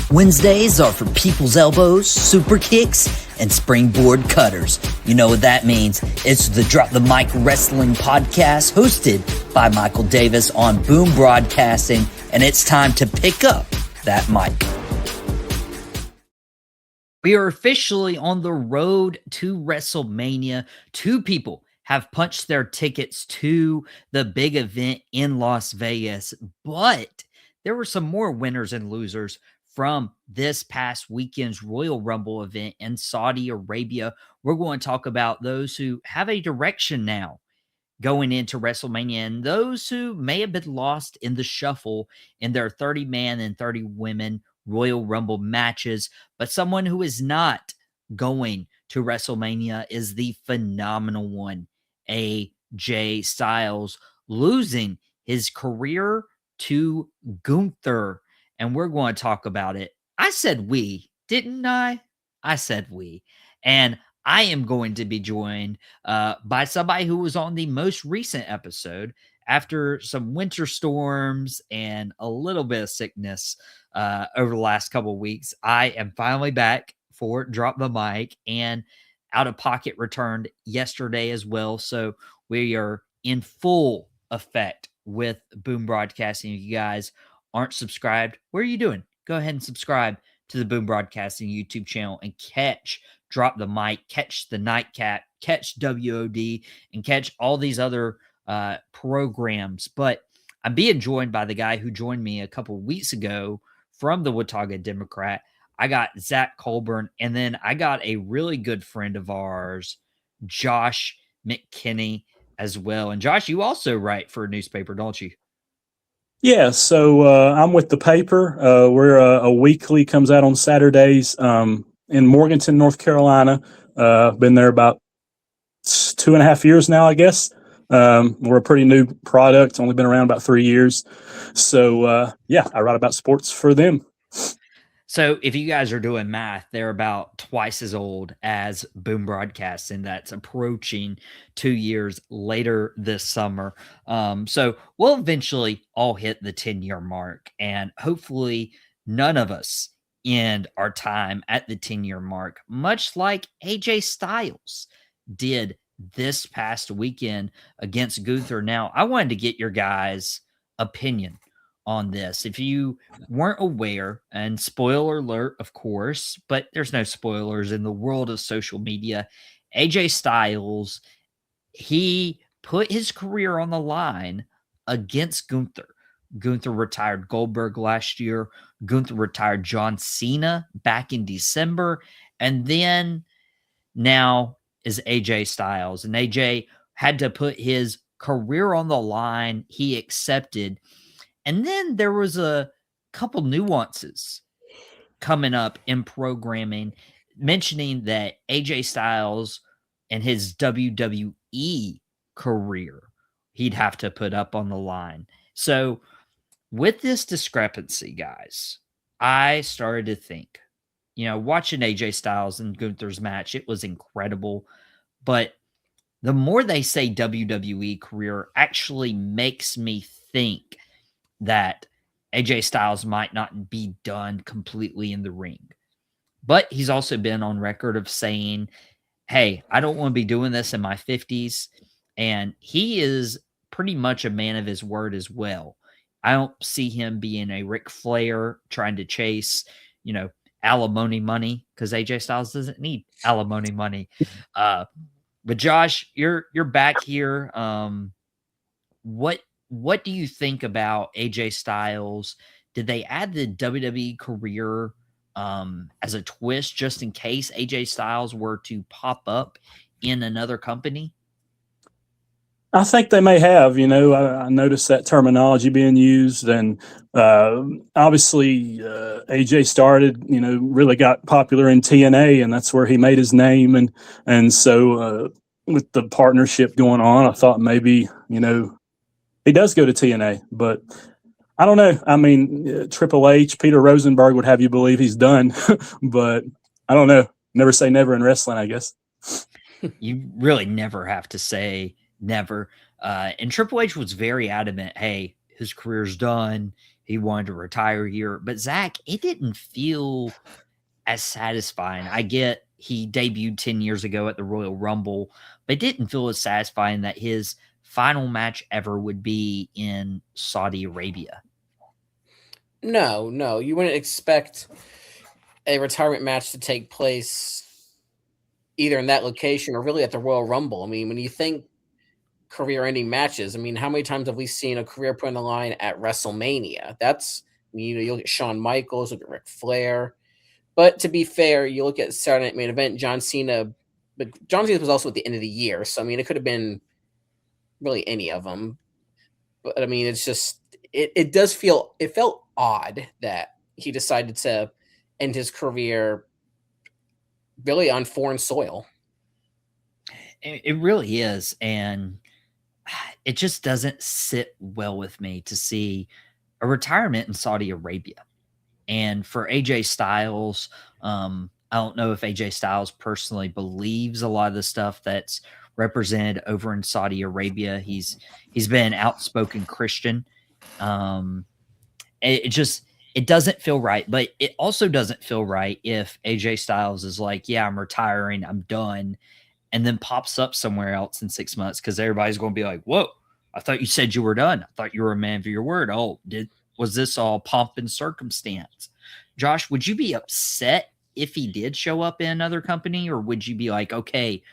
Wednesdays are for people's elbows, super kicks, and springboard cutters. You know what that means. It's the Drop the Mic Wrestling Podcast hosted by Michael Davis on Boom Broadcasting, and it's time to pick up that mic. We are officially on the road to WrestleMania. Two people have punched their tickets to the big event in Las Vegas, but there were some more winners and losers from this past weekend's Royal Rumble event in Saudi Arabia. We're going to talk about those who have a direction now going into WrestleMania and those who may have been lost in the shuffle in their 30-man and 30-women Royal Rumble matches. But someone who is not going to WrestleMania is the phenomenal one, AJ Styles, losing his career to Gunther. And we're going to talk about it. I said we, didn't I? I said we. And I am going to be joined by somebody who was on the most recent episode after some winter storms and a little bit of sickness over the last couple of weeks. I am finally back for Drop the Mic, and Out of Pocket returned yesterday as well. So we are in full effect with Boom Broadcasting. You guys aren't subscribed, what are you doing? Go ahead and subscribe to the Boom Broadcasting YouTube channel and catch Drop the Mic, catch the Nightcap, catch WOD, and catch all these other programs. But I'm being joined by the guy who joined me a couple weeks ago from the Watauga Democrat. I got Zach Colburn, and then I got a really good friend of ours, Josh McKinney, as well. And Josh, you also write for a newspaper, don't you? Yeah, so I'm with the paper. We're a weekly, comes out on Saturdays in Morganton, North Carolina. I've been there about 2.5 years now, I guess. We're a pretty new product, only been around about 3 years. So, yeah, I write about sports for them. So if you guys are doing math, they're about twice as old as Boom Broadcasting. That's approaching 2 years later this summer. So we'll eventually all hit the 10-year mark, and hopefully none of us end our time at the 10-year mark, much like AJ Styles did this past weekend against Gunther. Now, I wanted to get your guys' opinion on this. If you weren't aware, and spoiler alert, of course, but there's no spoilers in the world of social media, AJ Styles, he put his career on the line against Gunther. Gunther retired Goldberg last year. Gunther retired John Cena back in December. And then now is AJ Styles. And AJ had to put his career on the line. He accepted. And then there was a couple nuances coming up in programming, mentioning that AJ Styles and his WWE career, he'd have to put up on the line. So with this discrepancy, guys, I started to think, watching AJ Styles and Gunther's match, it was incredible. But the more they say WWE career actually makes me think that AJ Styles might not be done completely in the ring. But he's also been on record of saying, hey, I don't want to be doing this in my 50s. And he is pretty much a man of his word as well. I don't see him being a Ric Flair trying to chase, alimony money, because AJ Styles doesn't need alimony money. But Josh, you're back here. What do you think about AJ Styles? Did they add the WWE career as a twist just in case AJ Styles were to pop up in another company? I think they may have. I noticed that terminology being used, and obviously AJ started, really got popular in TNA, and that's where he made his name. And so with the partnership going on, I thought maybe, he does go to TNA, but I don't know. I mean, Triple H, Peter Rosenberg would have you believe he's done, but I don't know. Never say never in wrestling, I guess. You really never have to say never. And Triple H was very adamant, hey, his career's done. he wanted to retire here. But Zach, it didn't feel as satisfying. I get he debuted 10 years ago at the Royal Rumble, but it didn't feel as satisfying that his final match ever would be in Saudi Arabia. No, no, you wouldn't expect a retirement match to take place either in that location or really at the Royal Rumble. I mean, when you think career-ending matches, I mean, how many times have we seen a career put on the line at WrestleMania? That's, you look at Shawn Michaels, look at Ric Flair. But to be fair, you look at Saturday Night Main Event, John Cena, but John Cena was also at the end of the year, so I mean, it could have been really any of them. But I mean, it's just it does feel it felt odd that he decided to end his career really on foreign soil. It really is, and it just doesn't sit well with me to see a retirement in Saudi Arabia. And for AJ Styles, I don't know if AJ Styles personally believes a lot of the stuff that's represented over in Saudi Arabia. He's been an outspoken Christian. Um, it just it doesn't feel right, but it also doesn't feel right if AJ Styles is like, "Yeah, I'm retiring, I'm done," and then pops up somewhere else in 6 months because everybody's going to be like, "Whoa, I thought you said you were done. I thought you were a man of your word. Oh, was this all pomp and circumstance?" Josh, would you be upset if he did show up in another company, or would you be like, okay,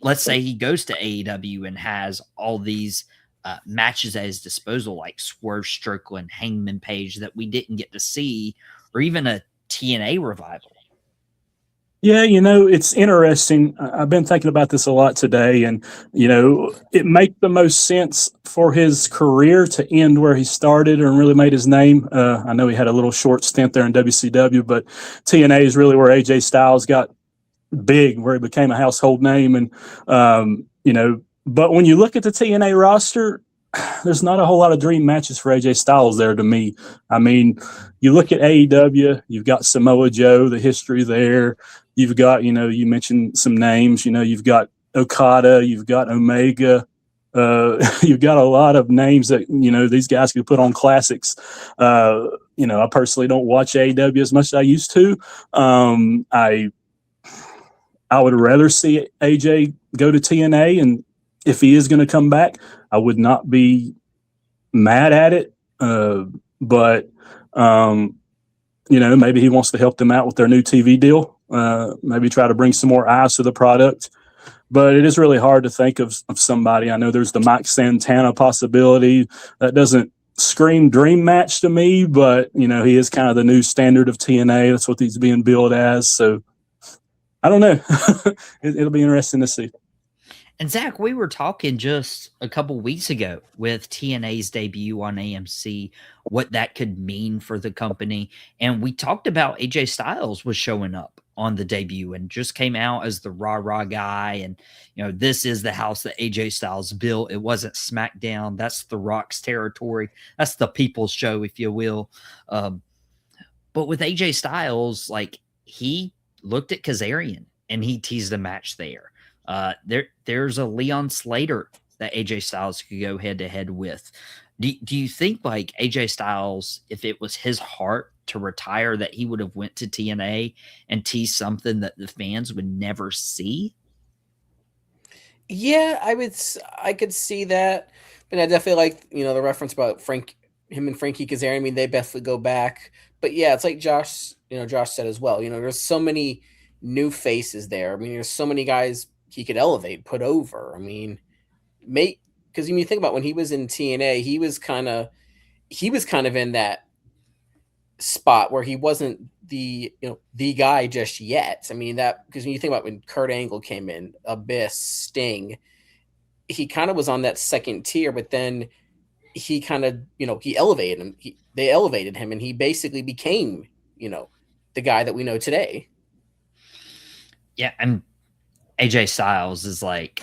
let's say he goes to AEW and has all these matches at his disposal, like Swerve Strickland, Hangman Page, that we didn't get to see, or even a TNA revival? Yeah, it's interesting. I've been thinking about this a lot today, and it makes the most sense for his career to end where he started and really made his name. I know he had a little short stint there in WCW, but TNA is really where AJ Styles got big, where he became a household name. And but when you look at the TNA roster, there's not a whole lot of dream matches for AJ Styles there to me. I mean, you look at AEW, you've got Samoa Joe, the history there. You've got, you mentioned some names, you've got Okada, you've got Omega. You've got a lot of names that, these guys could put on classics. I personally don't watch AEW as much as I used to. I would rather see AJ go to TNA, and if he is going to come back, I would not be mad at it. But maybe he wants to help them out with their new TV deal. Maybe try to bring some more eyes to the product. But it is really hard to think of somebody. I know there's the Mike Santana possibility. That doesn't scream dream match to me, but he is kind of the new standard of TNA. That's what he's being billed as. So I don't know. It'll be interesting to see. And Zach, we were talking just a couple weeks ago with TNA's debut on AMC, what that could mean for the company. And we talked about AJ Styles was showing up on the debut and just came out as the rah-rah guy. And, this is the house that AJ Styles built. It wasn't SmackDown. That's The Rock's territory. That's the people's show, if you will. But with AJ Styles, like, he looked at Kazarian and he teased a match there. There's a Leon Slater that AJ Styles could go head to head with. Do you think like AJ Styles, if it was his heart to retire, that he would have went to TNA and teased something that the fans would never see? Yeah, I could see that, but I definitely like the reference about him and Frankie Kazarian. I mean, they definitely go back, but yeah, it's like Josh said as well. There's so many new faces there. I mean, there's so many guys he could elevate, put over. I mean, because when you think about when he was in TNA, he was kind of in that spot where he wasn't the guy just yet. I mean, that because when you think about when Kurt Angle came in, Abyss, Sting, he kind of was on that second tier, but then he kind of he elevated him. They elevated him, and he basically became the guy that we know today. Yeah, and AJ Styles is like,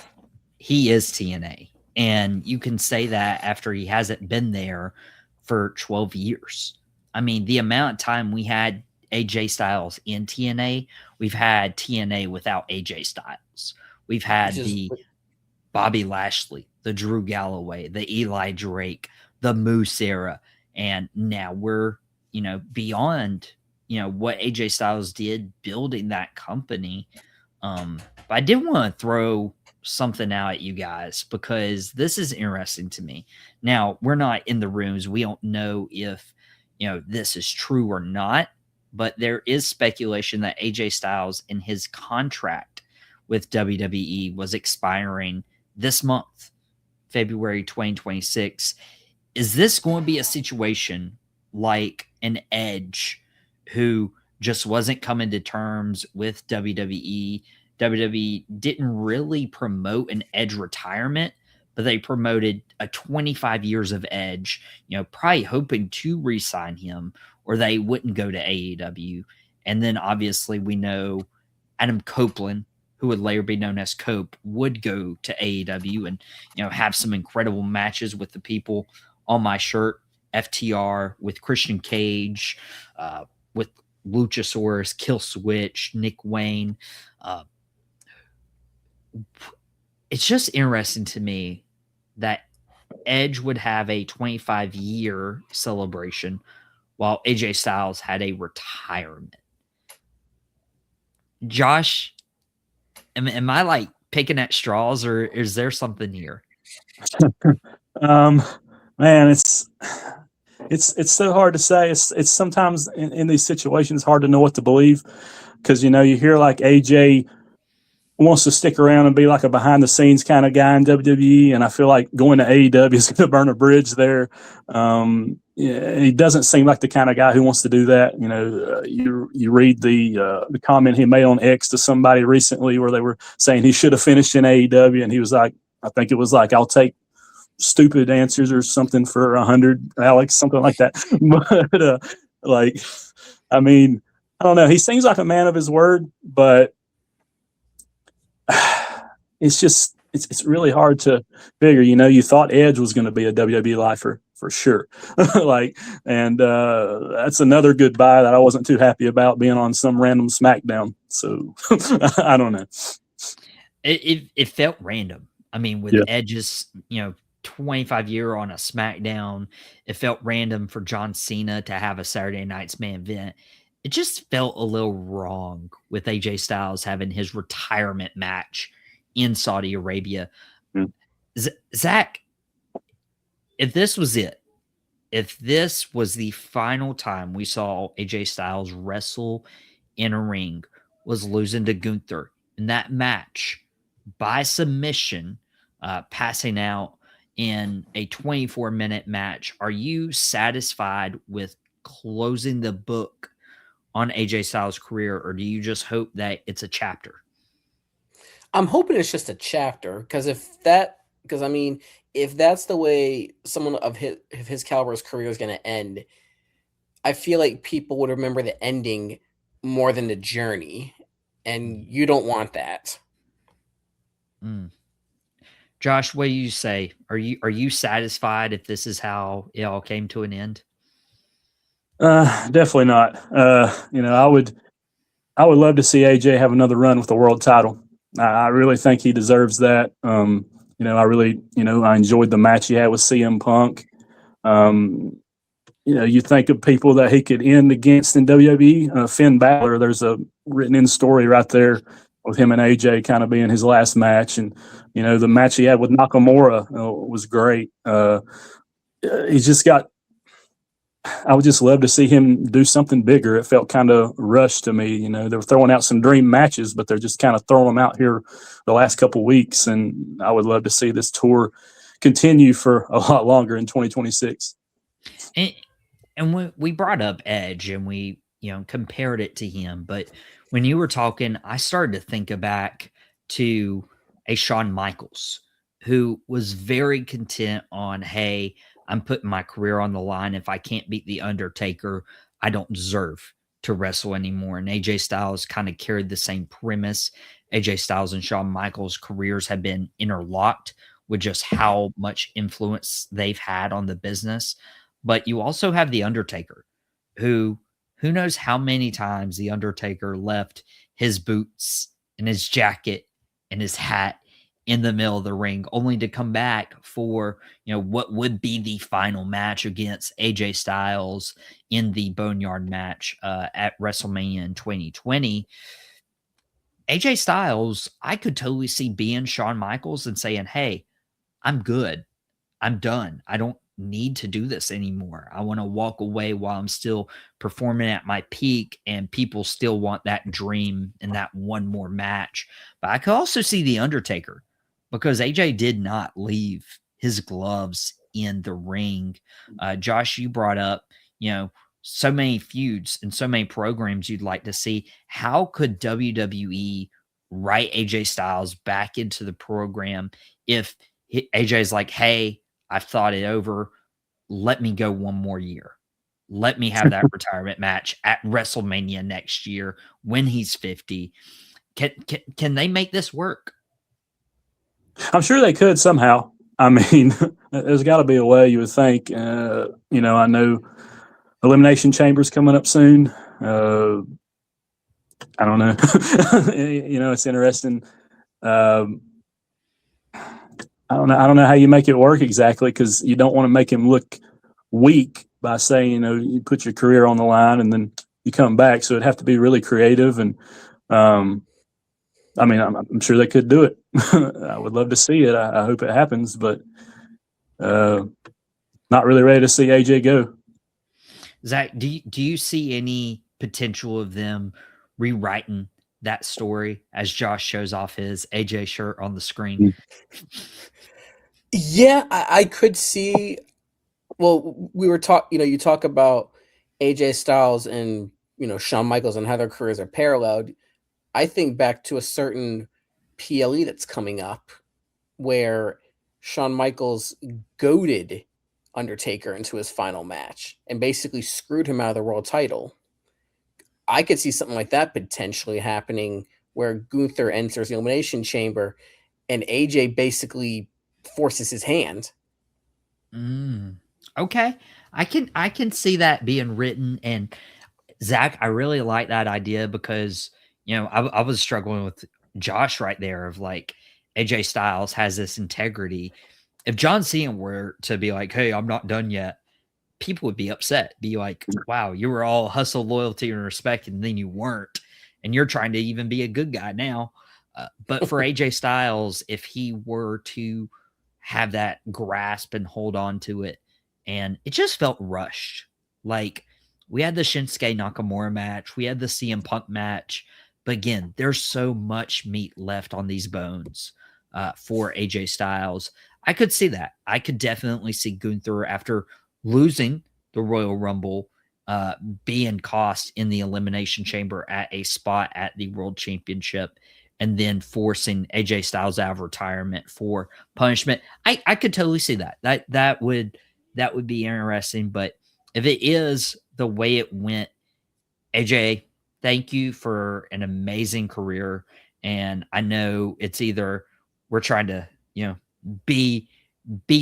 he is TNA. And you can say that after he hasn't been there for 12 years. I mean, the amount of time we had AJ Styles in TNA, we've had TNA without AJ Styles. We've had the Bobby Lashley, the Drew Galloway, the Eli Drake, the Moose era. And now we're, beyond, what AJ Styles did building that company. But I did want to throw something out at you guys because this is interesting to me. Now, we're not in the rooms. We don't know if, this is true or not, but there is speculation that AJ Styles in his contract with WWE was expiring this month, February 2026. Is this going to be a situation like an Edge who just wasn't coming to terms with WWE? WWE didn't really promote an Edge retirement, but they promoted a 25 years of Edge, probably hoping to re-sign him or they wouldn't go to AEW. And then obviously we know Adam Copeland, who would later be known as Cope, would go to AEW and, have some incredible matches with the people on my shirt, FTR, with Christian Cage, with Luchasaurus, Kill Switch, Nick Wayne. It's just interesting to me that Edge would have a 25-year celebration while AJ Styles had a retirement. Josh, am I like picking at straws, or is there something here? Man, it's so hard to say. It's sometimes in these situations hard to know what to believe because you hear like AJ wants to stick around and be like a behind the scenes kind of guy in WWE, and I feel like going to AEW is going to burn a bridge there. He doesn't seem like the kind of guy who wants to do that. You read the comment he made on X to somebody recently where they were saying he should have finished in AEW, and he was like, I think it was like, I'll take stupid answers or something for 100, Alex, something like that. But I mean, I don't know. He seems like a man of his word, but it's really hard to figure. You thought Edge was going to be a WWE lifer for sure, and that's another goodbye that I wasn't too happy about, being on some random SmackDown. So I don't know. It felt random. I mean, with Edge's 25-year on a SmackDown, it felt random for John Cena to have a Saturday Night's Main Event. It just felt a little wrong with AJ Styles having his retirement match in Saudi Arabia. Zach, if this was it, if this was the final time we saw AJ Styles wrestle in a ring, was losing to Gunther in that match by submission, passing out in a 24-minute match, are you satisfied with closing the book on AJ Styles' career, or do you just hope that it's a chapter? I'm hoping it's just a chapter, because if that's the way someone of his caliber's career is going to end, I feel like people would remember the ending more than the journey, and you don't want that. Josh, what do you say? Are you satisfied if this is how it all came to an end? Definitely not. I would love to see AJ have another run with the world title. I really think he deserves that. I enjoyed the match he had with CM Punk. You think of people that he could end against in WWE. Finn Balor, there's a written-in story right there with him and AJ kind of being his last match. And, the match he had with Nakamura was great. He's just got – I would just love to see him do something bigger. It felt kind of rushed to me. They were throwing out some dream matches, but they're just kind of throwing them out here the last couple of weeks. And I would love to see this tour continue for a lot longer in 2026. And when we brought up Edge and we, compared it to him, but when you were talking, I started to think back to a Shawn Michaels who was very content on, hey, I'm putting my career on the line. If I can't beat The Undertaker, I don't deserve to wrestle anymore. And AJ Styles kind of carried the same premise. AJ Styles and Shawn Michaels' careers have been interlocked with just how much influence they've had on the business. But you also have The Undertaker, who knows how many times The Undertaker left his boots and his jacket and his hat in the middle of the ring, only to come back for, what would be the final match against AJ Styles in the Boneyard match at WrestleMania in 2020. AJ Styles, I could totally see being Shawn Michaels and saying, hey, I'm good. I'm done. I don't need to do this anymore. I want to walk away while I'm still performing at my peak and people still want that dream and that one more match. But I could also see The Undertaker, because AJ did not leave his gloves in the ring. Josh, you brought up, so many feuds and so many programs you'd like to see. How could WWE write AJ Styles back into the program if AJ's like, hey, I've thought it over. Let me go one more year. Let me have that retirement match at WrestleMania next year when he's 50. Can they make this work? I'm sure they could somehow. I mean, there's got to be a way, you would think. I know Elimination Chamber's coming up soon. I don't know. It's interesting. I don't know how you make it work exactly, because you don't want to make him look weak by saying, you put your career on the line and then you come back. So it'd have to be really creative. And I'm sure they could do it. I would love to see it. I hope it happens, but not really ready to see AJ go. Zach, do you see any potential of them rewriting that story as Josh shows off his AJ shirt on the screen? Yeah, I could see. Well, we were you talk about AJ Styles and Shawn Michaels and how their careers are paralleled. I think back to a certain PLE that's coming up where Shawn Michaels goaded Undertaker into his final match and basically screwed him out of the world title. I could see something like that potentially happening, where Gunther enters the Elimination Chamber and AJ basically forces his hand. Okay. I can see that being written. And Zach, I really like that idea, because, I was struggling with Josh right there of like, AJ Styles has this integrity. If John Cena were to be like, hey, I'm not done yet, people would be upset. Be like, wow, you were all hustle, loyalty, and respect, and then you weren't. And you're trying to even be a good guy now. But for AJ Styles, if he were to have that grasp and hold on to it, and it just felt rushed. Like, we had the Shinsuke Nakamura match, we had the CM Punk match, but again, there's so much meat left on these bones for AJ Styles. I could see that. I could definitely see Gunther, after losing the Royal Rumble, being cost in the Elimination Chamber at a spot at the World Championship, and then forcing AJ Styles out of retirement for punishment. I could totally see that. That would be interesting. But if it is the way it went, AJ, thank you for an amazing career. And I know it's either we're trying to, be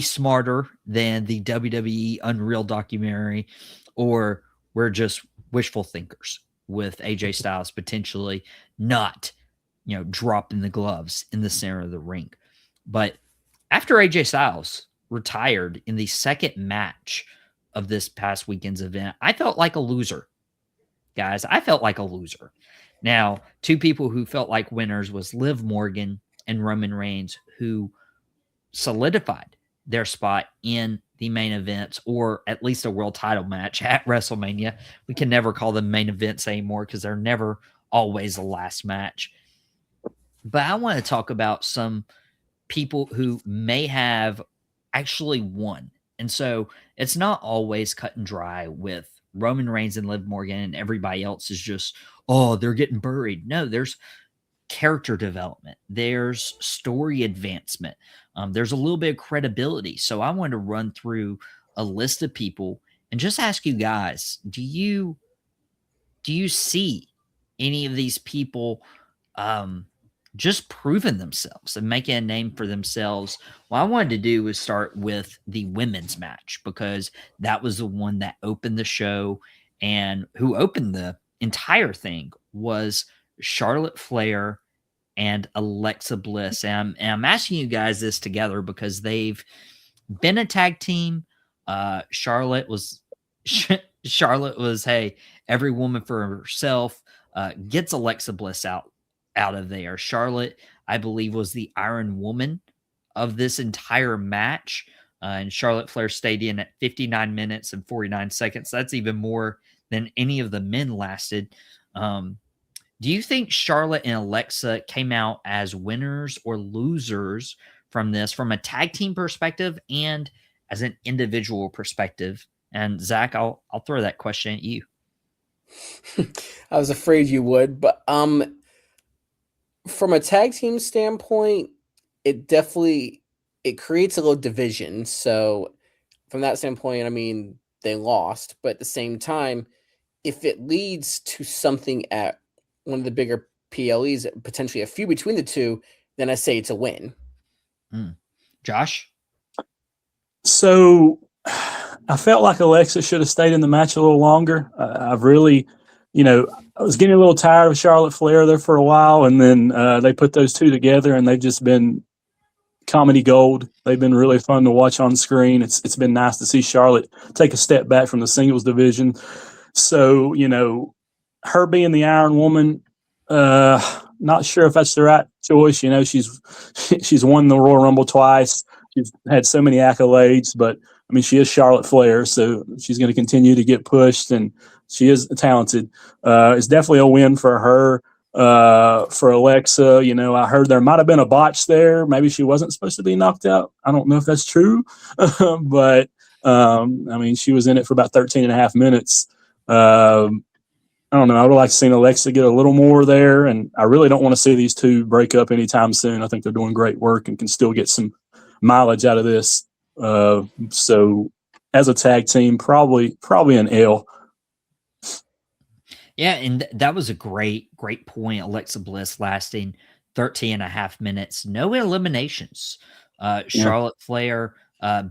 smarter than the WWE Unreal documentary, or we're just wishful thinkers with AJ Styles potentially not, dropping the gloves in the center of the ring. But after AJ Styles retired in the second match of this past weekend's event, I felt like a loser. Guys, I felt like a loser. Now, two people who felt like winners was Liv Morgan and Roman Reigns, who solidified their spot in the main events, or at least a world title match at WrestleMania. We can never call them main events anymore, because they're never always the last match. But I want to talk about some people who may have actually won. And so it's not always cut and dry with Roman Reigns and Liv Morgan, and everybody else is just, oh, they're getting buried. No, there's character development. There's story advancement. There's a little bit of credibility. So I wanted to run through a list of people and just ask you guys, do you see any of these people just proving themselves and making a name for themselves? What I wanted to do was start with the women's match, because that was the one that opened the show, and who opened the entire thing was Charlotte Flair and Alexa Bliss. And I'm asking you guys this together because they've been a tag team. Charlotte was hey, every woman for herself. Gets Alexa Bliss out of there. Charlotte, I believe, was the Iron Woman of this entire match. And Charlotte Flair stayed in at 59 minutes and 49 seconds. That's even more than any of the men lasted. Do you think Charlotte and Alexa came out as winners or losers from this, from a tag team perspective and as an individual perspective? And Zach, I'll throw that question at you. I was afraid you would, but from a tag team standpoint, it creates a little division. So from that standpoint, I mean, they lost, but at the same time, if it leads to something at one of the bigger PLEs, potentially a feud between the two, then I say it's a win. Josh? So I felt like Alexa should have stayed in the match a little longer. I've really, I was getting a little tired of Charlotte Flair there for a while, and then they put those two together, and they've just been comedy gold. They've been really fun to watch on screen. It's been nice to see Charlotte take a step back from the singles division. So, her being the Iron Woman, not sure if that's the right choice. She's won the Royal Rumble twice. She's had so many accolades, but I mean, she is Charlotte Flair, so she's going to continue to get pushed, and she is talented. It's definitely a win for her. For Alexa, I heard there might have been a botch there. Maybe she wasn't supposed to be knocked out. I don't know if that's true, but I mean, she was in it for about 13 and a half minutes. I don't know. I would like to see Alexa get a little more there, and I really don't want to see these two break up anytime soon. I think they're doing great work and can still get some mileage out of this. So as a tag team, probably an L. Yeah, and that was a great point. Alexa Bliss lasting 13 and a half minutes. No eliminations. Charlotte Flair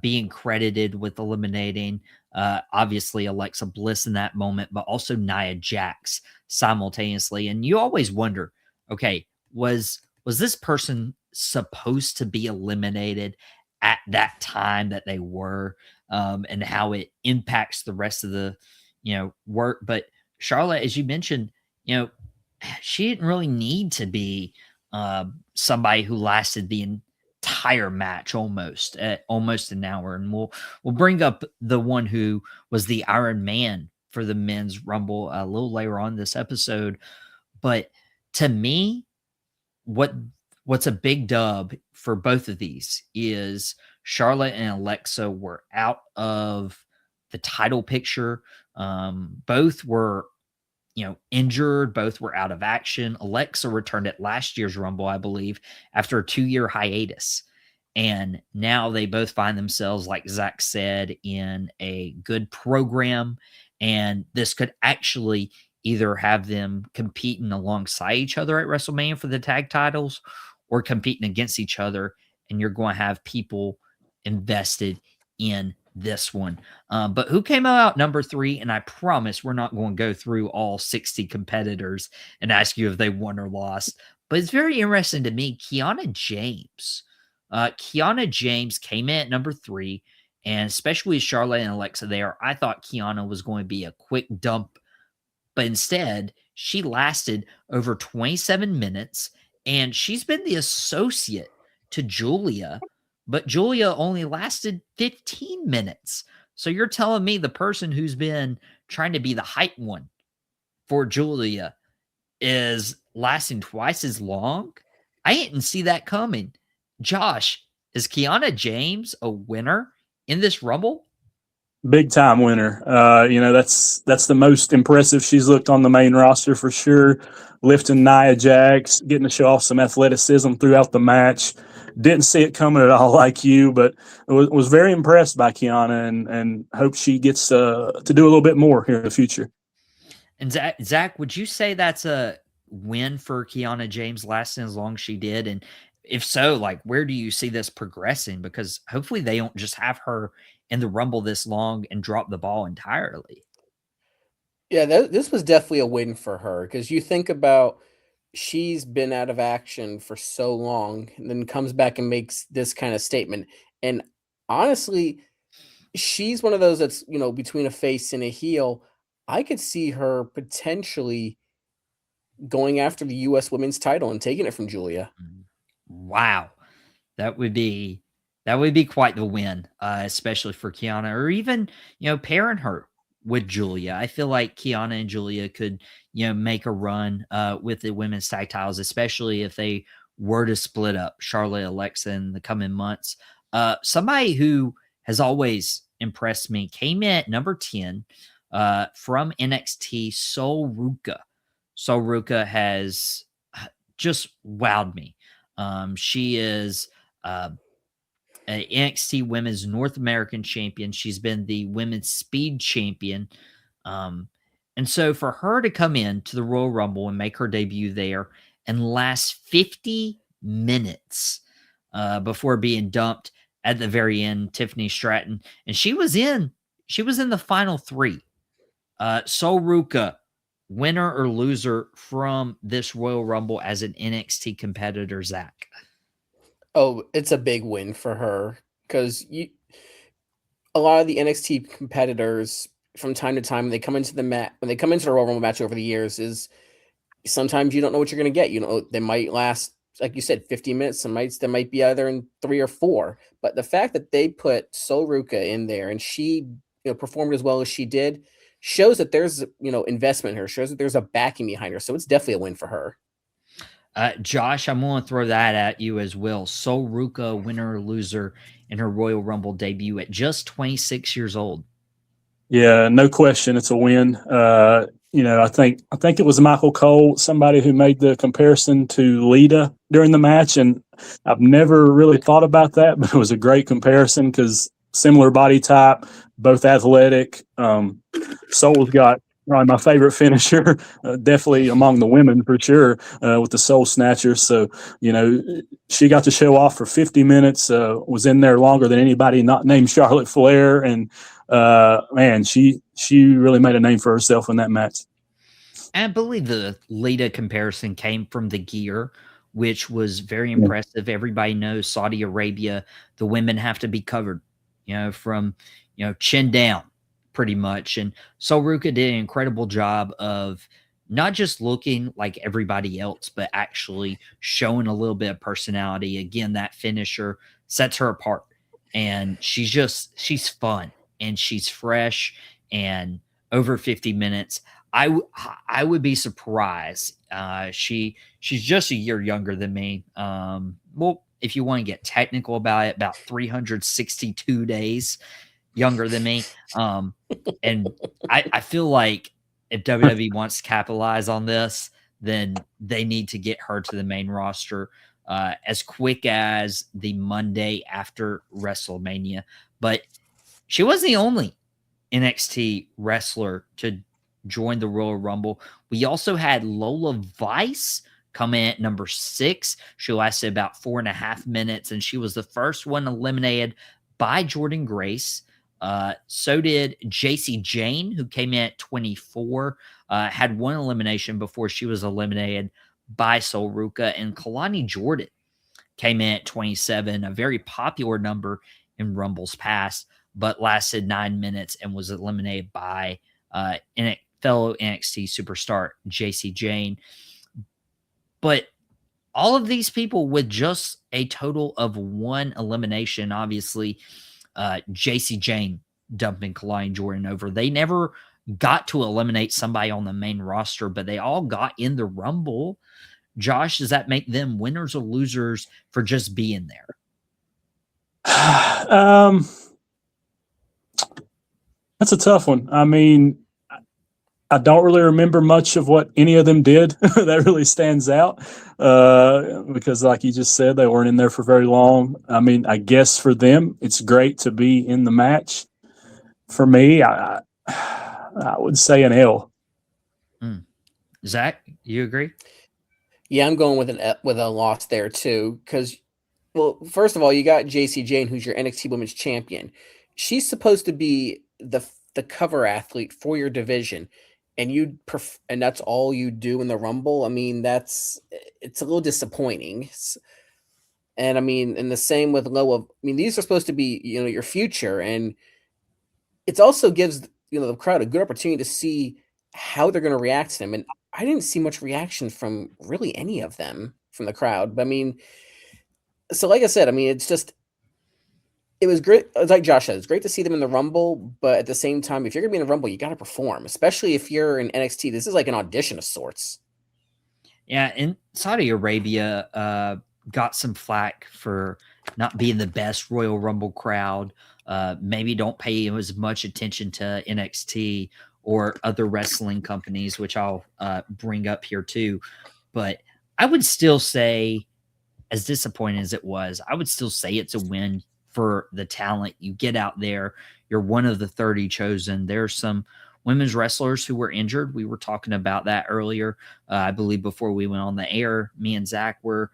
being credited with eliminating obviously Alexa Bliss in that moment, but also Nia Jax simultaneously. And you always wonder, okay, was this person supposed to be eliminated at that time that they were, and how it impacts the rest of the work? But Charlotte, as you mentioned, she didn't really need to be somebody who lasted the entire match almost an hour. And we'll bring up the one who was the Iron Man for the men's Rumble a little later on this episode. But to me, what's a big dub for both of these is Charlotte and Alexa were out of the title picture. Both were, injured. Both were out of action. Alexa returned at last year's Rumble, I believe, after a 2-year hiatus. And now they both find themselves, like Zach said, in a good program. And this could actually either have them competing alongside each other at WrestleMania for the tag titles or competing against each other. And you're going to have people invested in this one. But who came out number 3? And I promise we're not going to go through all 60 competitors and ask you if they won or lost. But it's very interesting to me, Kiana James. Kiana James came in at number 3, and especially with Charlotte and Alexa there, I thought Kiana was going to be a quick dump. But instead, she lasted over 27 minutes, and she's been the associate to Julia, but Julia only lasted 15 minutes. So you're telling me the person who's been trying to be the hype one for Julia is lasting twice as long? I didn't see that coming. Josh, is Kiana James a winner in this Rumble? Big time winner. That's the most impressive she's looked on the main roster for sure. Lifting Nia Jax, getting to show off some athleticism throughout the match. Didn't see it coming at all like you, but was very impressed by Kiana and hope she gets to do a little bit more here in the future. And Zach, would you say that's a win for Kiana James lasting as long as she did? And if so, like, where do you see this progressing? Because hopefully they don't just have her in the Rumble this long and drop the ball entirely. Yeah, this was definitely a win for her, because you think about, she's been out of action for so long and then comes back and makes this kind of statement. And honestly, she's one of those that's, between a face and a heel. I could see her potentially going after the US women's title and taking it from Julia. Wow. That would be quite the win, especially for Kiana, or even, pairing her with Julia. I feel like Kiana and Julia could, make a run with the women's tag titles, especially if they were to split up Charlotte, Alexa in the coming months. Somebody who has always impressed me came in at number 10 from NXT, Sol Ruka. Sol Ruka has just wowed me. She is NXT Women's North American Champion. She's been the Women's Speed Champion. And so for her to come in to the Royal Rumble and make her debut there and last 50 minutes before being dumped at the very end, Tiffany Stratton, and she was in the final 3. Sol Ruka, winner or loser from this Royal Rumble as an NXT competitor, Zach? Oh, it's a big win for her because a lot of the NXT competitors from time to time when they come into the Royal Rumble match over the years is sometimes you don't know what you're going to get. They might last, like you said, 15 minutes. They might be either in 3 or 4. But the fact that they put Sol Ruka in there and she performed as well as she did shows that there's investment in her, shows that there's a backing behind her. So it's definitely a win for her. Josh, I'm going to throw that at you as well. Sol Ruka, winner or loser in her Royal Rumble debut at just 26 years old. Yeah, no question, it's a win. I think it was Michael Cole, somebody who made the comparison to Lita during the match, and I've never really thought about that, but it was a great comparison because similar body type, both athletic. Sol's got probably my favorite finisher, definitely among the women for sure, with the Soul Snatcher. So, she got to show off for 50 minutes, was in there longer than anybody not named Charlotte Flair. And, man, she really made a name for herself in that match. I believe the Lita comparison came from the gear, which was very impressive. Everybody knows Saudi Arabia, the women have to be covered, from, chin down pretty much. And Sol Ruka did an incredible job of not just looking like everybody else, but actually showing a little bit of personality. Again, that finisher sets her apart. And she's fun and she's fresh, and over 50 minutes. I would be surprised. She's just a year younger than me. Well, if you want to get technical about it, about 362 days younger than me. And I feel like if WWE wants to capitalize on this, then they need to get her to the main roster as quick as the Monday after WrestleMania. But she wasn't the only NXT wrestler to join the Royal Rumble. We also had Lola Vice come in at number 6. She lasted about 4.5 minutes, and she was the first one eliminated by Jordynne Grace. So did JC Jane, who came in at 24, had one elimination before she was eliminated by Sol Ruka, and Kalani Jordan came in at 27, a very popular number in Rumbles past, but lasted 9 minutes and was eliminated by fellow NXT superstar JC Jane. But all of these people with just a total of 1 elimination, obviously, JC Jane dumping Kalani Jordan over. They never got to eliminate somebody on the main roster, but they all got in the Rumble. Josh, does that make them winners or losers for just being there? That's a tough one. I mean, I don't really remember much of what any of them did that really stands out because, like you just said, they weren't in there for very long. I mean, I guess for them, it's great to be in the match. For me, I would say an L. Zach, you agree? Yeah, I'm going with a loss there too because, well, first of all, you got JC Jane, who's your NXT Women's Champion. She's supposed to be the cover athlete for your division. and that's all you do in the Rumble, I mean, it's a little disappointing. And I mean, and the same with I mean, these are supposed to be, your future, and it also gives, the crowd a good opportunity to see how they're going to react to them. And I didn't see much reaction from really any of them from the crowd. But I mean, so like I said, I mean, it was great. Like Josh said, it's great to see them in the Rumble, but at the same time, if you're going to be in the Rumble, you got to perform, especially if you're in NXT. This is like an audition of sorts. Yeah, and Saudi Arabia got some flack for not being the best Royal Rumble crowd. Maybe don't pay as much attention to NXT or other wrestling companies, which I'll bring up here too. But I would still say, as disappointing as it was, I would still say it's a win for the talent. You get out there, you're one of the 30 chosen. There's some women's wrestlers who were injured. We were talking about that earlier. I believe before we went on the air, me and Zach were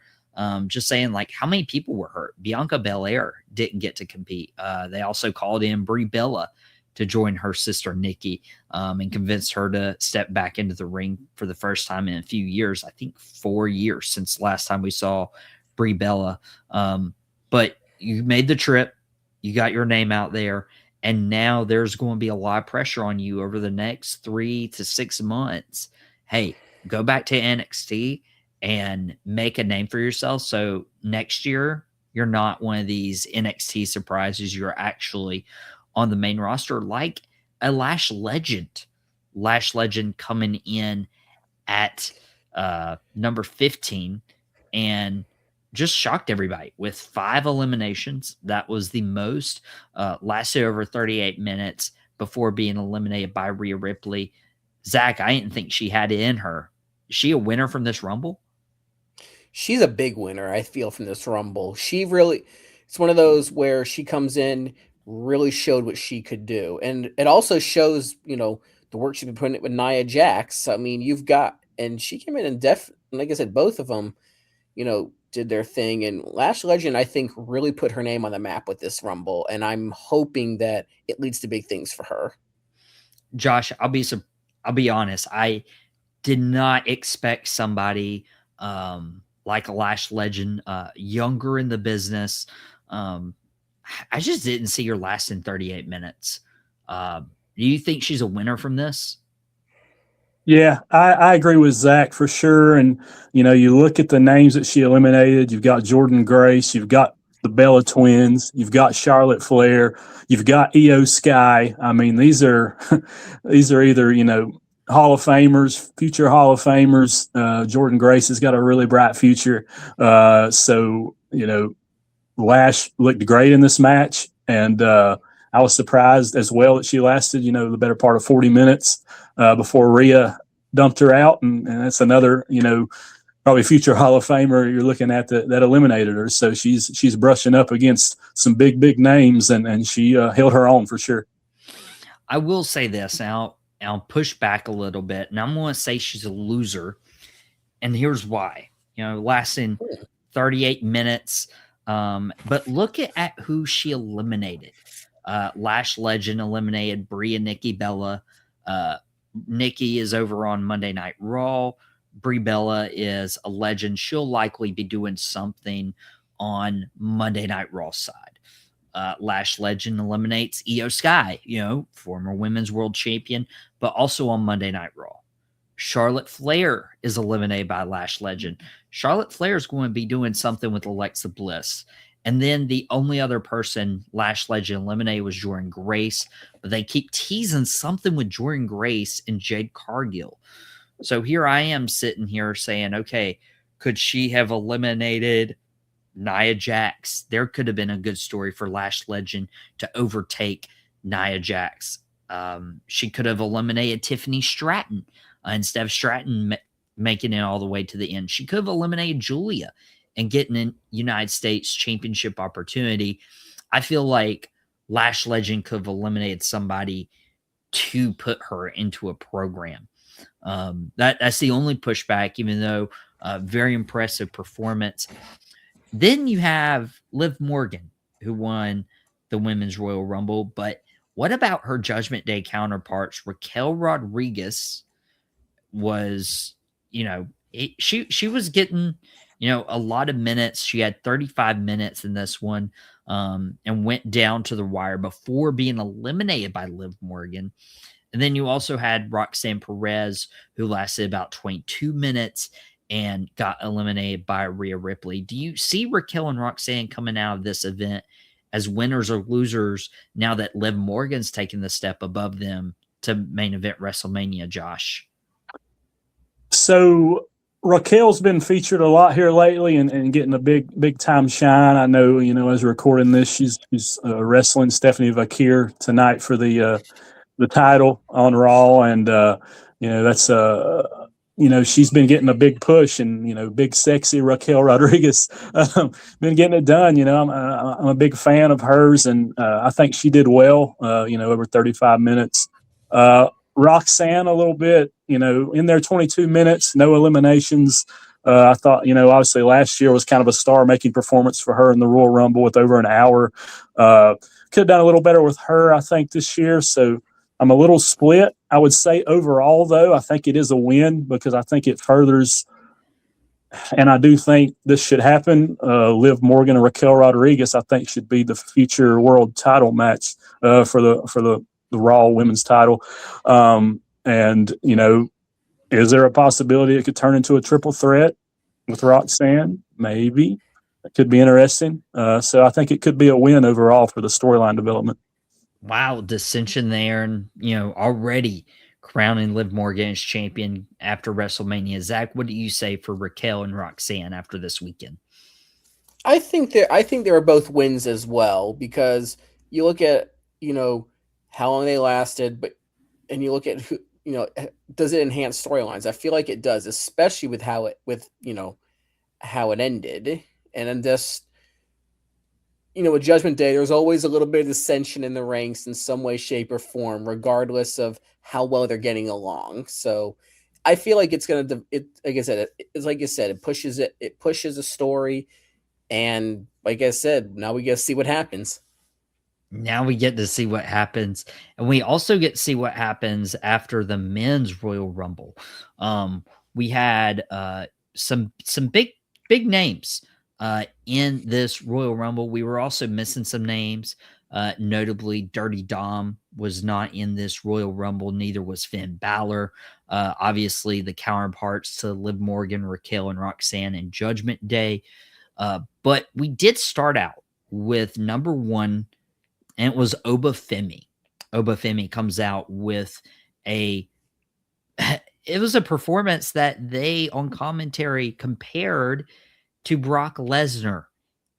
just saying, like, how many people were hurt? Bianca Belair didn't get to compete. They also called in Brie Bella to join her sister Nikki and convinced her to step back into the ring for the first time in a few years. I think 4 years since last time we saw Brie Bella. But you made the trip, you got your name out there, and now there's going to be a lot of pressure on you over the next 3 to 6 months. Hey, go back to NXT and make a name for yourself. So next year, you're not one of these NXT surprises. You're actually on the main roster like a Lash Legend. Lash Legend coming in at number 15 and just shocked everybody with 5 eliminations. That was the most. Lasted over 38 minutes before being eliminated by Rhea Ripley. Zach, I didn't think she had it in her. Is she a winner from this Rumble? She's a big winner, I feel, from this Rumble. It's one of those where she comes in, really showed what she could do. And it also shows, the work she's been putting in with Nia Jax. I mean, and she came in and like I said, both of them, did their thing. And Lash Legend, I think, really put her name on the map with this Rumble. And I'm hoping that it leads to big things for her. Josh, I'll be honest. I did not expect somebody like a Lash Legend, younger in the business. I just didn't see her lasting 38 minutes. Do you think she's a winner from this? Yeah, I agree with Zach for sure. And, you look at the names that she eliminated. You've got Jordan Grace. You've got the Bella Twins. You've got Charlotte Flair. You've got Io Sky. I mean, these are either, Hall of Famers, future Hall of Famers. Jordan Grace has got a really bright future. So, Lash looked great in this match. And I was surprised as well that she lasted, the better part of 40 minutes before Rhea dumped her out. And that's another, probably future Hall of Famer you're looking at that eliminated her. So she's brushing up against some big names, and she held her own for sure. I will say this. Now, I'll push back a little bit, and I'm going to say she's a loser. And here's why. Lasting 38 minutes. But look at who she eliminated. Lash Legend eliminated Brie and Nikki Bella. Nikki is over on Monday Night Raw. Brie Bella is a legend. She'll likely be doing something on Monday Night Raw side. Lash Legend eliminates Io Sky, former women's world champion, but also on Monday Night Raw. Charlotte Flair is eliminated by Lash Legend. Charlotte Flair is going to be doing something with Alexa Bliss. And then the only other person Lash Legend eliminated was Jordan Grace. But they keep teasing something with Jordan Grace and Jade Cargill. So here I am sitting here saying, okay, could she have eliminated Nia Jax? There could have been a good story for Lash Legend to overtake Nia Jax. She could have eliminated Tiffany Stratton instead of Stratton making it all the way to the end. She could have eliminated Julia and getting a United States Championship opportunity. I feel like Lash Legend could have eliminated somebody to put her into a program. That's the only pushback, even though very impressive performance. Then you have Liv Morgan, who won the Women's Royal Rumble. But what about her Judgment Day counterparts, Raquel Rodriguez was, she was getting, a lot of minutes. She had 35 minutes in this one, and went down to the wire before being eliminated by Liv Morgan. And then you also had Roxanne Perez, who lasted about 22 minutes and got eliminated by Rhea Ripley. Do you see Raquel and Roxanne coming out of this event as winners or losers now that Liv Morgan's taken the step above them to main event WrestleMania, Josh? So Raquel's been featured a lot here lately and getting a big time shine. I know, as we're recording this, she's wrestling Stephanie Vakir tonight for the title on Raw, and that's she's been getting a big push, and big sexy Raquel Rodriguez been getting it done. I'm a big fan of hers, and I think she did well. Over 35 minutes. Roxanne a little bit, in their 22 minutes, no eliminations. I thought, obviously last year was kind of a star-making performance for her in the Royal Rumble with over an hour. Could have done a little better with her, I think, this year. So I'm a little split. I would say overall, though, I think it is a win because I think it furthers, and I do think this should happen. Liv Morgan and Raquel Rodriguez, I think, should be the future world title match for the Raw women's title. And, is there a possibility it could turn into a triple threat with Roxanne? Maybe. It could be interesting. So I think it could be a win overall for the storyline development. Wow, dissension there, and already crowning Liv Morgan as champion after WrestleMania. Zach, what do you say for Raquel and Roxanne after this weekend? I think they are both wins as well, because you look at how long they lasted, and you look at who, does it enhance storylines? I feel like it does, especially with how it ended, and then just. With Judgment Day, there's always a little bit of dissension in the ranks in some way, shape, or form, regardless of how well they're getting along. So I feel like it's going to, like I said, it's like you said, it pushes a story. And like I said, now we get to see what happens. Now we get to see what happens. And we also get to see what happens after the men's Royal Rumble. We had some big names in this Royal Rumble. We were also missing some names. Notably, Dirty Dom was not in this Royal Rumble. Neither was Finn Balor. Obviously, the counterparts to Liv Morgan, Raquel, and Roxanne in Judgment Day. But we did start out with number one, and it was Oba Femi. Oba Femi comes out with it was a performance that they on commentary compared to Brock Lesnar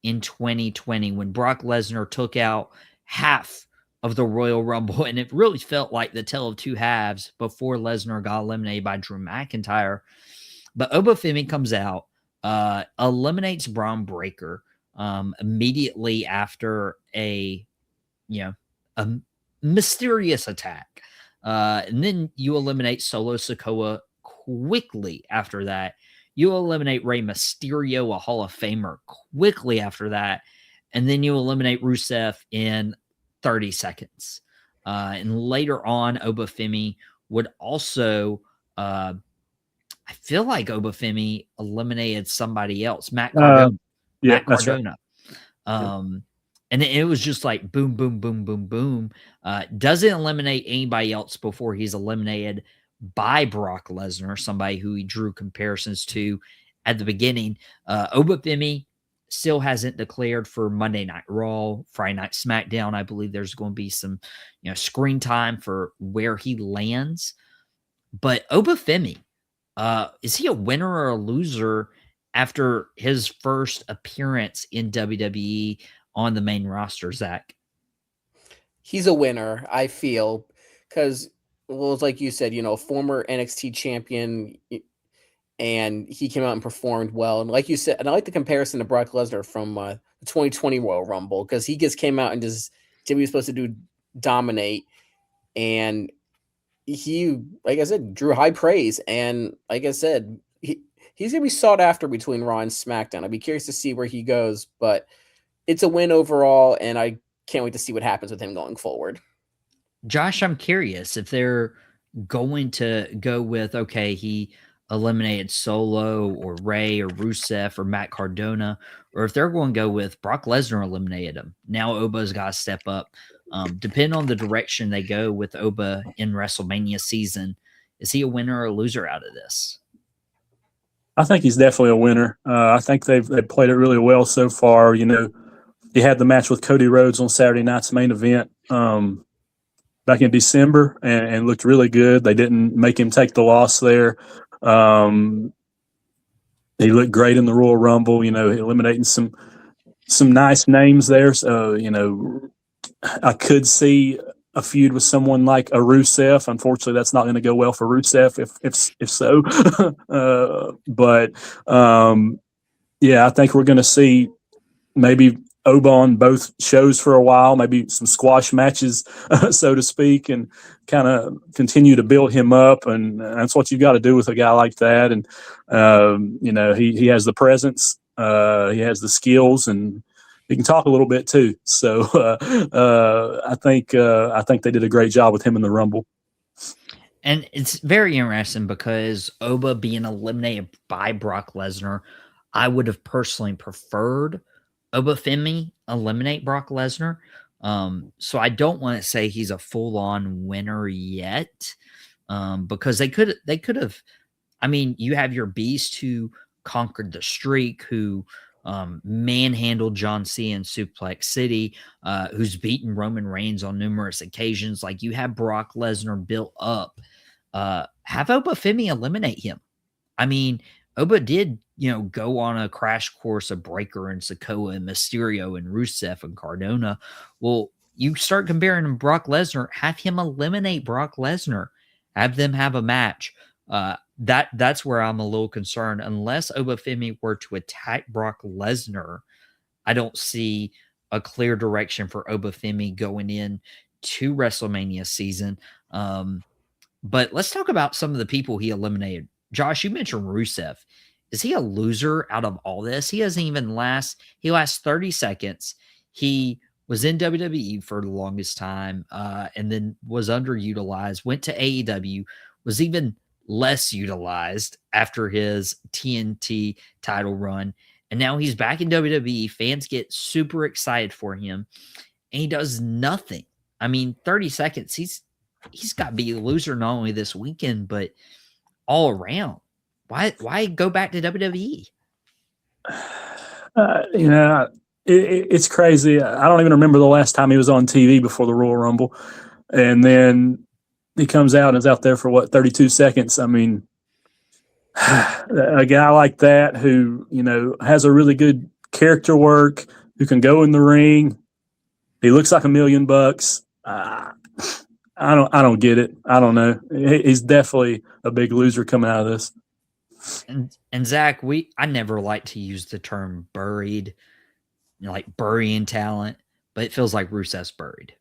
in 2020, when Brock Lesnar took out half of the Royal Rumble, and it really felt like the tale of two halves before Lesnar got eliminated by Drew McIntyre. But Oba Femi comes out, eliminates Braun Breaker immediately after a mysterious attack. And then you eliminate Solo Sikoa quickly after that. You eliminate Rey Mysterio, a Hall of Famer, quickly after that. And then you eliminate Rusev in 30 seconds. And later on, Oba Femi would also, I feel like Oba Femi eliminated somebody else, Matt Cardona. Matt Cardona. Right. And it was just like boom, boom, boom, boom, boom. Doesn't eliminate anybody else before he's eliminated by Brock Lesnar, somebody who he drew comparisons to at the beginning. Oba Femi still hasn't declared for Monday Night Raw, Friday Night SmackDown. I believe there's going to be some screen time for where he lands. But Oba Femi, is he a winner or a loser after his first appearance in WWE on the main roster, Zach? He's a winner, I feel, because, well, it's like you said, former NXT champion, and he came out and performed well. And like you said, and I like the comparison to Brock Lesnar from the 2020 Royal Rumble, because he just came out and just did what he was supposed to do, dominate. And he, like I said, drew high praise. And like I said, he's going to be sought after between Raw and SmackDown. I'd be curious to see where he goes, but it's a win overall, and I can't wait to see what happens with him going forward. Josh, I'm curious if there going to go with, okay, he eliminated Solo or Ray or Rusev or Matt Cardona, or if they're going to go with Brock Lesnar eliminated him. Now Oba's got to step up. Depending on the direction they go with Oba in WrestleMania season, is he a winner or a loser out of this? I think he's definitely a winner. I think they've played it really well so far. You know, he had the match with Cody Rhodes on Saturday night's main event back in December and looked really good. They didn't make him take the loss there. He looked great in the Royal Rumble, you know, eliminating some nice names there. So, you know, I could see a feud with someone like a Rusev. Unfortunately, that's not going to go well for Rusev if so. Yeah, I think we're going to see maybe Oba on both shows for a while, maybe some squash matches, so to speak, and kind of continue to build him up. And that's what you got to do with a guy like that. And, you know, he has the presence, he has the skills, and he can talk a little bit too. So I think they did a great job with him in the Rumble. And it's very interesting because Oba being eliminated by Brock Lesnar, I would have personally preferred Obafemi eliminate Brock Lesnar. So I don't want to say he's a full-on winner yet, because they could have. I mean, you have your beast who conquered the streak, who manhandled John Cena in Suplex City, who's beaten Roman Reigns on numerous occasions. Like, you have Brock Lesnar built up. Have Obafemi eliminate him. I mean, Oba did, you know, go on a crash course of Breaker and Sikoa and Mysterio and Rusev and Cardona. Well, you start comparing him to Brock Lesnar, have him eliminate Brock Lesnar. Have them have a match. That's where I'm a little concerned. Unless Obafemi were to attack Brock Lesnar, I don't see a clear direction for Obafemi going in to WrestleMania season. But let's talk about some of the people he eliminated. Josh, you mentioned Rusev. Is he a loser out of all this? He doesn't even last. He lasts 30 seconds. He was in WWE for the longest time, and then was underutilized, went to AEW, was even less utilized after his TNT title run. And now he's back in WWE. Fans get super excited for him, and he does nothing. I mean, 30 seconds, he's got to be a loser not only this weekend, but all around. Why go back to WWE? You know, it's crazy. I don't even remember the last time he was on TV before the Royal Rumble. And then he comes out and is out there for, 32 seconds. I mean, a guy like that who, you know, has a really good character work, who can go in the ring. He looks like $1 million. I don't get it. I don't know. He's definitely a big loser coming out of this. And Zach, I never like to use the term buried, you know, like burying talent, but it feels like Rusev's buried.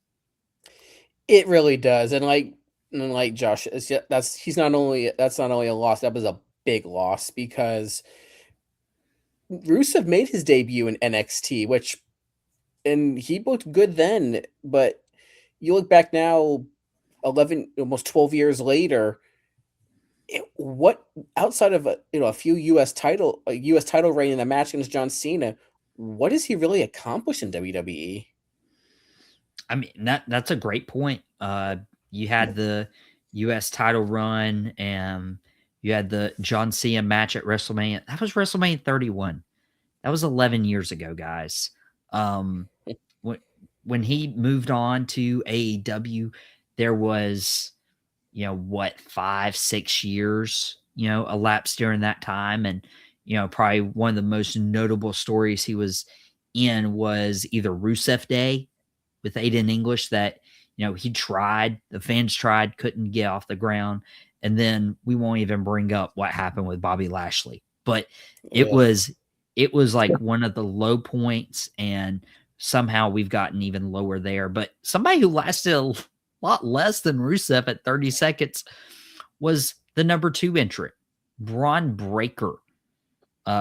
It really does, and like Josh, that's not only a loss. That was a big loss because Rusev made his debut in NXT, and he looked good then. But you look back now, 11, almost 12 years later, what outside of a few U.S. title reign in a match against John Cena, what has he really accomplished in WWE? I mean, that's a great point. You had the U.S. title run, and you had the John Cena match at WrestleMania. That was WrestleMania 31. That was 11 years ago, guys. When he moved on to AEW, there was, 5-6 years, elapsed during that time. And, probably one of the most notable stories he was in was either Rusev Day with Aiden English that, he tried, the fans tried, couldn't get off the ground. And then we won't even bring up what happened with Bobby Lashley. But it was like one of the low points, and somehow we've gotten even lower there. But somebody who lasted a lot less than Rusev at 30 seconds was the number 2 entrant, Braun Breaker.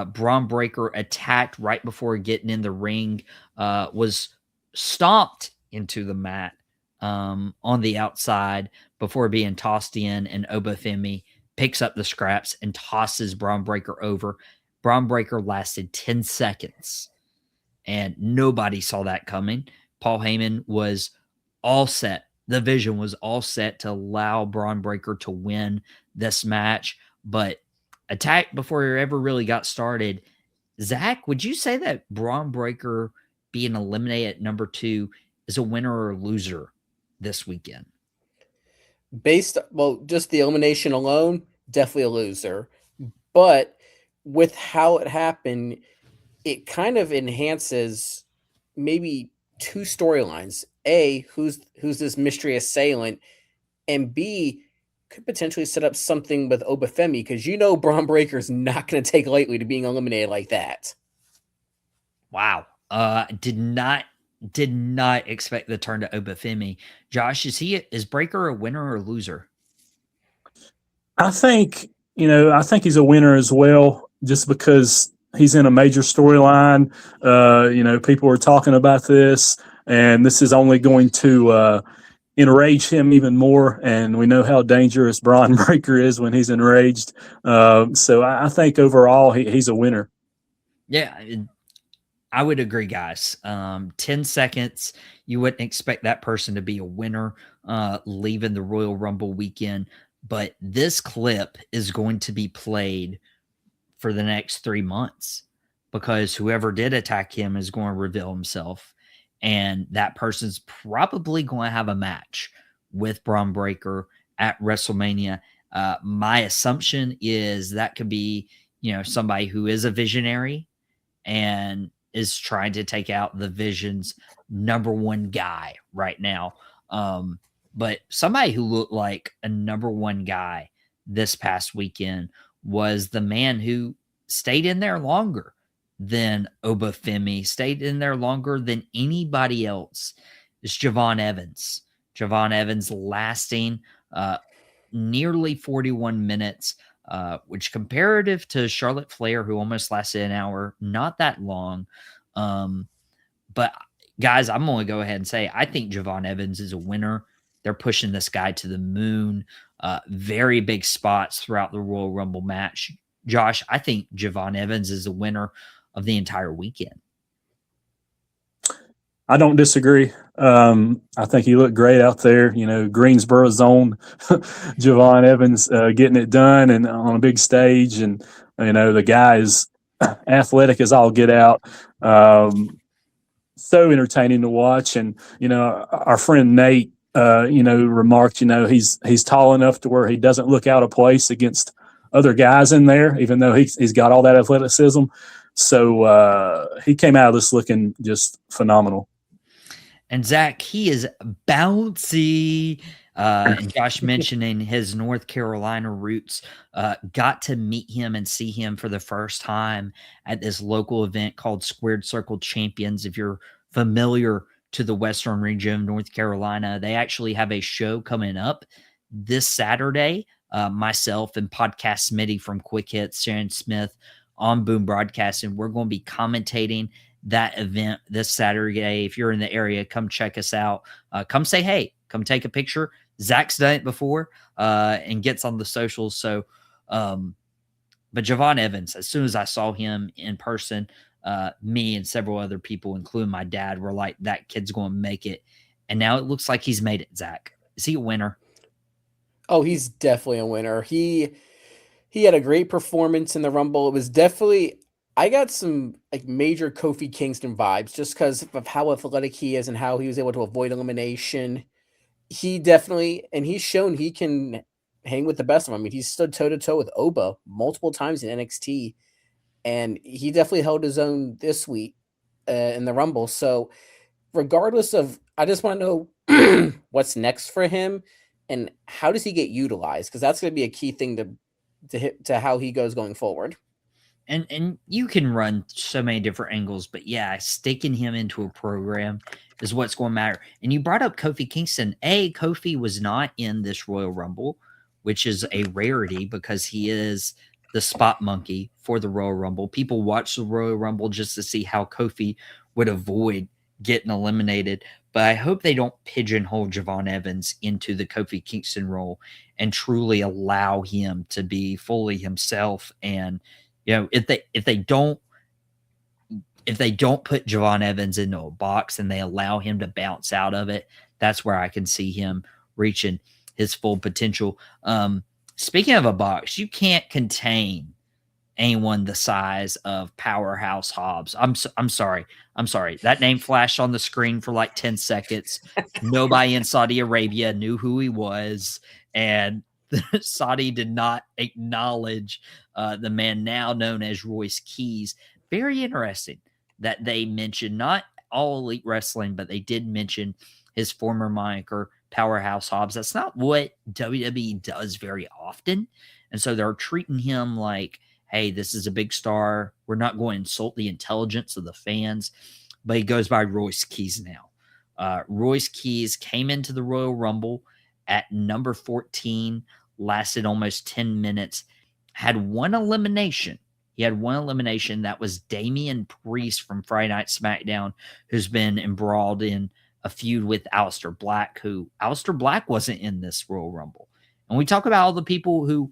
Braun Breaker attacked right before getting in the ring, was stomped into the mat on the outside before being tossed in, and Obafemi picks up the scraps and tosses Braun Breaker over. Braun Breaker lasted 10 seconds, and nobody saw that coming. Paul Heyman was all set. The vision was all set to allow Braun Breaker to win this match, but attack before it ever really got started. Zach, would you say that Braun Breaker being eliminated at number 2 is a winner or a loser this weekend? Just the elimination alone, definitely a loser. But with how it happened, it kind of enhances maybe two storylines. A, who's this mystery assailant, and B, could potentially set up something with Obafemi, because Braun Breaker's not going to take lightly to being eliminated like that. Wow. Did not expect the turn to Obafemi. Josh, is Breaker a winner or a loser? I think he's a winner as well, just because he's in a major storyline. People are talking about this, and this is only going to enrage him even more. And we know how dangerous Braun Breaker is when he's enraged. So I think overall he's a winner. Yeah, I would agree, guys. 10 seconds, you wouldn't expect that person to be a winner leaving the Royal Rumble weekend. But this clip is going to be played for the next 3 months, because whoever did attack him is going to reveal himself. And that person's probably going to have a match with Braun Breaker at WrestleMania. My assumption is that could be, somebody who is a visionary and is trying to take out the Vision's number 1 guy right now. But somebody who looked like a number 1 guy this past weekend was the man who stayed in there longer than Obafemi, stayed in there longer than anybody else. It's Javon Evans. Javon Evans lasting nearly 41 minutes, which comparative to Charlotte Flair, who almost lasted an hour, not that long. But guys, I'm going to go ahead and say I think Javon Evans is a winner. They're pushing this guy to the moon. Very big spots throughout the Royal Rumble match. Josh, I think Javon Evans is the winner of the entire weekend. I don't disagree. I think he looked great out there. Greensboro's own Javon Evans getting it done and on a big stage. And, the guy is athletic as all get out. So entertaining to watch. And, our friend Nate, remarked, he's tall enough to where he doesn't look out of place against other guys in there, even though he's got all that athleticism. So he came out of this looking just phenomenal. And Zach, he is bouncy. And Josh mentioning his North Carolina roots, got to meet him and see him for the first time at this local event called Squared Circle Champions. If you're familiar to the Western region of North Carolina, they actually have a show coming up this Saturday. Myself and Podcast Smitty from Quick Hits, Sharon Smith on Boom Broadcasting, we're going to be commentating that event this Saturday. If you're in the area, come check us out. Come say hey. Come take a picture. Zach's done it before and gets on the socials. So, but Javon Evans, as soon as I saw him in person, me and several other people, including my dad, were like, that kid's going to make it. And now it looks like he's made it, Zach. Is he a winner? Oh, he's definitely a winner. He had a great performance in the Rumble. It was definitely, I got some major Kofi Kingston vibes just because of how athletic he is and how he was able to avoid elimination. He definitely, and he's shown he can hang with the best of them. I mean, he's stood toe-to-toe with Oba multiple times in NXT, and he definitely held his own this week in the Rumble. So regardless of, I just want to know what's next for him and how does he get utilized? Because that's going to be a key thing to how he goes going forward. And you can run so many different angles, but yeah, sticking him into a program is what's going to matter. And you brought up Kofi Kingston. Kofi was not in this Royal Rumble, which is a rarity because he is the spot monkey for the Royal Rumble. People watch the Royal Rumble just to see how Kofi would avoid getting eliminated. but I hope they don't pigeonhole Javon Evans into the Kofi Kingston role and truly allow him to be fully himself. And if they don't put Javon Evans into a box and they allow him to bounce out of it, that's where I can see him reaching his full potential. Speaking of a box, you can't contain anyone the size of Powerhouse Hobbs. I'm sorry. That name flashed on the screen for like 10 seconds. Nobody in Saudi Arabia knew who he was, and Saudi did not acknowledge the man now known as Royce Keys. Very interesting that they mentioned not All Elite Wrestling, but they did mention his former moniker, Powerhouse Hobbs. That's not what WWE does very often. And so they're treating him like, hey, this is a big star. We're not going to insult the intelligence of the fans. But he goes by Royce Keys now. Royce Keys came into the Royal Rumble at number 14, lasted almost 10 minutes, had one elimination. He had one elimination. That was Damian Priest from Friday Night SmackDown, who's been embroiled in a feud with Aleister Black, who Aleister Black wasn't in this Royal Rumble. And we talk about all the people who,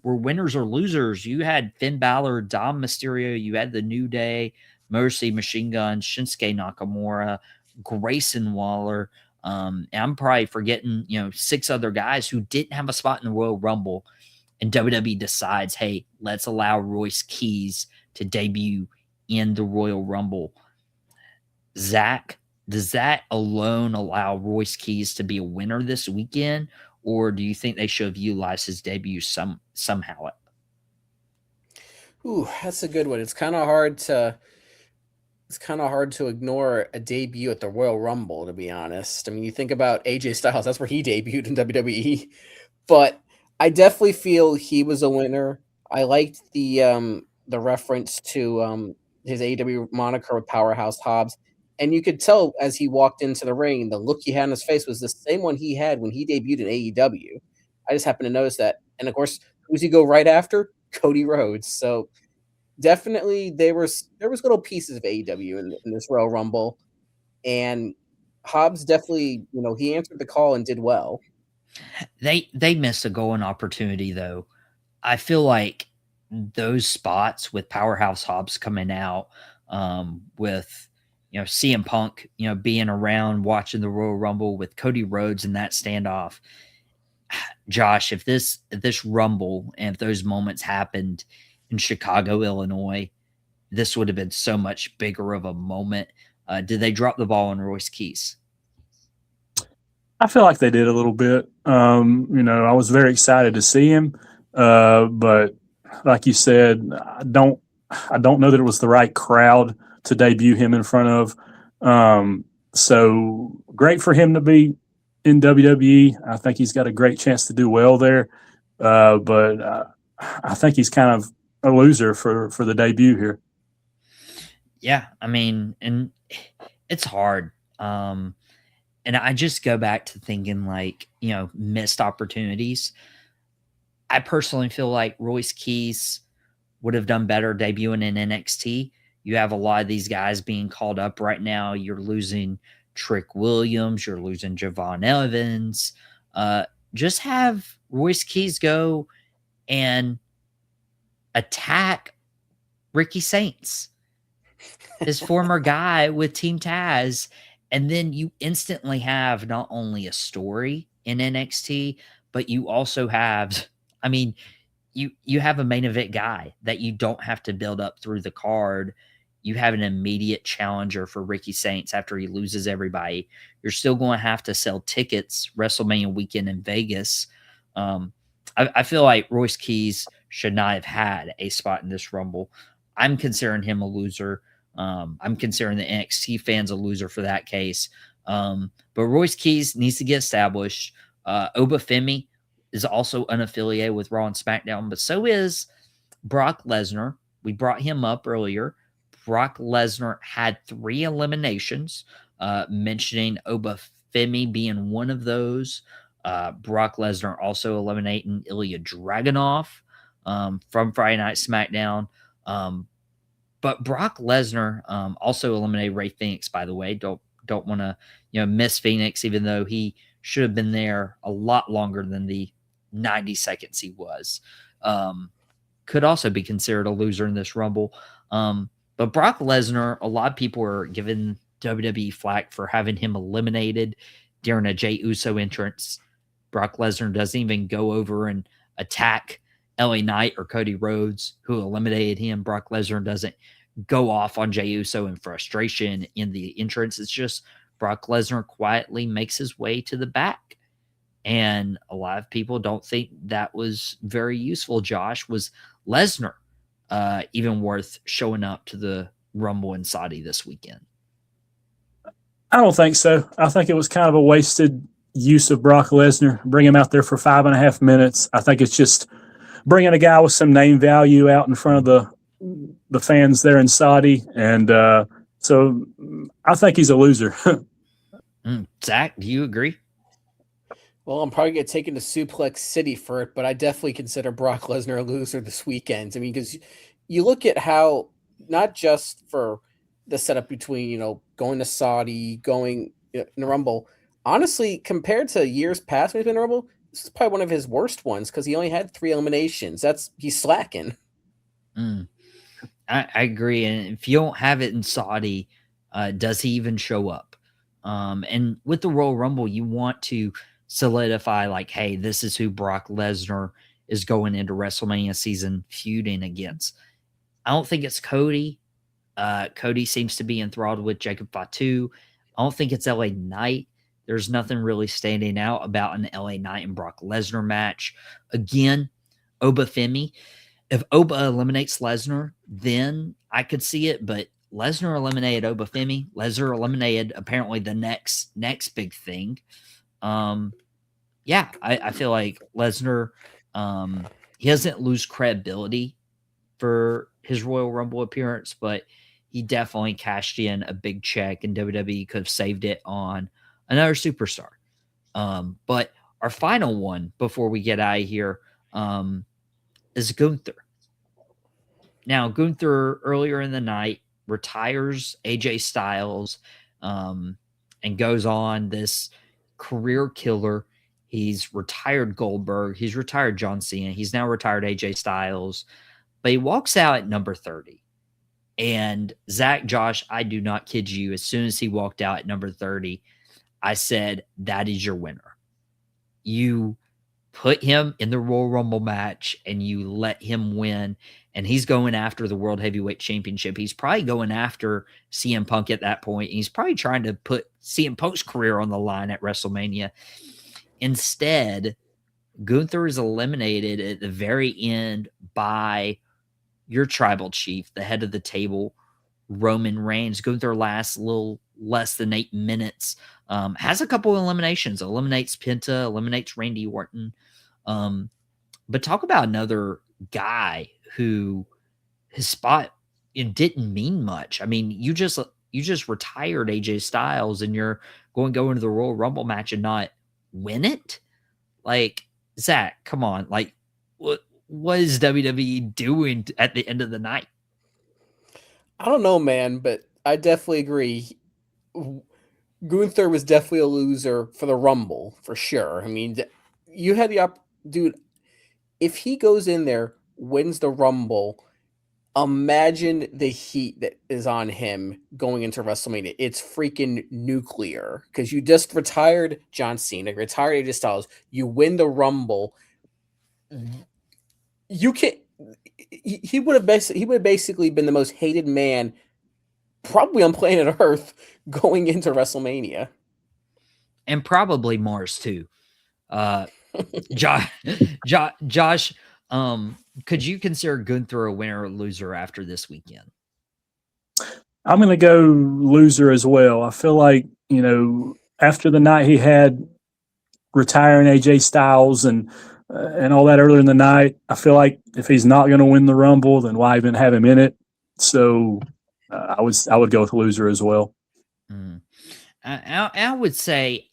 were winners or losers. You had Finn Balor, Dom Mysterio, you had the New Day, Mercy, Machine Gun, Shinsuke Nakamura, Grayson Waller. And I'm probably forgetting, 6 other guys who didn't have a spot in the Royal Rumble. And WWE decides, hey, let's allow Royce Keys to debut in the Royal Rumble. Zach, does that alone allow Royce Keys to be a winner this weekend? Or do you think they should have utilized his debut somehow? Ooh, that's a good one. It's kind of hard to ignore a debut at the Royal Rumble, to be honest. I mean, you think about AJ Styles, that's where he debuted in WWE. But I definitely feel he was a winner. I liked the reference to his AEW moniker with Powerhouse Hobbs. And you could tell as he walked into the ring, the look he had on his face was the same one he had when he debuted in AEW. I just happened to notice that. And of course, who's he go right after? Cody Rhodes. So definitely there was little pieces of AEW in this Royal Rumble. And Hobbs definitely, he answered the call and did well. They missed a golden opportunity, though. I feel like those spots with Powerhouse Hobbs coming out, with CM Punk, being around watching the Royal Rumble with Cody Rhodes in that standoff. Josh, if this Rumble and if those moments happened in Chicago, Illinois, this would have been so much bigger of a moment. Did they drop the ball on Royce Keys? I feel like they did a little bit. I was very excited to see him, but like you said, I don't know that it was the right crowd to debut him in front of. So great for him to be in WWE. I think he's got a great chance to do well there, but I think he's kind of a loser for the debut here. Yeah, I mean, and it's hard. And I just go back to thinking like, missed opportunities. I personally feel like Royce Keys would have done better debuting in NXT. You have a lot of these guys being called up right now. You're losing Trick Williams. You're losing Javon Evans. Just have Royce Keys go and attack Ricky Saints, his former guy with Team Taz. And then you instantly have not only a story in NXT, but you also have, I mean, you have a main event guy that you don't have to build up through the card. You have an immediate challenger for Ricky Saints after he loses everybody. You're still going to have to sell tickets WrestleMania weekend in Vegas. I feel like Royce Keys should not have had a spot in this Rumble. I'm considering him a loser. I'm considering the NXT fans a loser for that case. But Royce Keys needs to get established. Obafemi is also unaffiliated with Raw and SmackDown, but so is Brock Lesnar. We brought him up earlier. Brock Lesnar had 3 eliminations, mentioning Obafemi being one of those. Brock Lesnar also eliminating Ilya Dragunov from Friday Night SmackDown. But Brock Lesnar also eliminated Rey Fenix, by the way. Don't don't want to, miss Phoenix, even though he should have been there a lot longer than the 90 seconds he was. Could also be considered a loser in this Rumble. But Brock Lesnar, a lot of people are giving WWE flack for having him eliminated during a Jey Uso entrance. Brock Lesnar doesn't even go over and attack LA Knight or Cody Rhodes, who eliminated him. Brock Lesnar doesn't go off on Jey Uso in frustration in the entrance. It's just Brock Lesnar quietly makes his way to the back. And a lot of people don't think that was very useful, Josh. Was Lesnar even worth showing up to the Rumble in Saudi this weekend? I don't think so. I think it was kind of a wasted use of Brock Lesnar. Bring him out there for 5.5 minutes. I think it's just bringing a guy with some name value out in front of the fans there in Saudi. And so I think he's a loser. Zach, do you agree? Well, I'm probably going to take him to Suplex City for it, but I definitely consider Brock Lesnar a loser this weekend. I mean, because you look at how, not just for the setup between, going to Saudi, going in the Rumble, honestly, compared to years past when he's been in the Rumble, this is probably one of his worst ones because he only had 3 eliminations. He's slacking. I agree. And if you don't have it in Saudi, does he even show up? And with the Royal Rumble, you want to solidify, like, hey, this is who Brock Lesnar is going into WrestleMania season feuding against. I don't think it's Cody. Cody seems to be enthralled with Jacob Fatu. I don't think it's LA Knight. There's nothing really standing out about an LA Knight and Brock Lesnar match. Again, Oba Femi. If Oba eliminates Lesnar, then I could see it, but Lesnar eliminated Oba Femi. Lesnar eliminated apparently the next big thing. I feel like Lesnar, he doesn't lose credibility for his Royal Rumble appearance, but he definitely cashed in a big check, and WWE could have saved it on another superstar. But our final one before we get out of here is Gunther. Now, Gunther earlier in the night retires AJ Styles and goes on this career killer. He's retired Goldberg. He's retired John Cena. He's now retired AJ Styles. But he walks out at number 30. And Zach, Josh, I do not kid you. As soon as he walked out at number 30, I said, that is your winner. You put him in the Royal Rumble match and you let him win. And he's going after the World Heavyweight Championship. He's probably going after CM Punk at that point. He's probably trying to put CM Punk's career on the line at WrestleMania. Instead, Gunther is eliminated at the very end by your tribal chief, the head of the table, Roman Reigns. Gunther lasts a little less than 8 minutes. Has a couple eliminations. Eliminates Penta, eliminates Randy Orton. But talk about another guy who his spot, it didn't mean much. I mean, you just retired AJ Styles and you're going to go into the Royal Rumble match and not win it? Like, Zach, come on. Like, what is WWE doing at the end of the night? I don't know, man, but I definitely agree. Gunther was definitely a loser for the Rumble, for sure. I mean, you had the dude, if he goes in there, wins the Rumble, imagine the heat that is on him going into WrestleMania. It's freaking nuclear because you just retired John Cena, retired AJ Styles. You win the Rumble. You can. He would have basically been the most hated man, probably on planet Earth, going into WrestleMania, and probably Mars too. Josh, could you consider Gunther a winner or loser after this weekend? I'm going to go loser as well. I feel like, after the night he had retiring AJ Styles and all that earlier in the night, I feel like if he's not going to win the Rumble, then why even have him in it? So I would go with loser as well. I would say,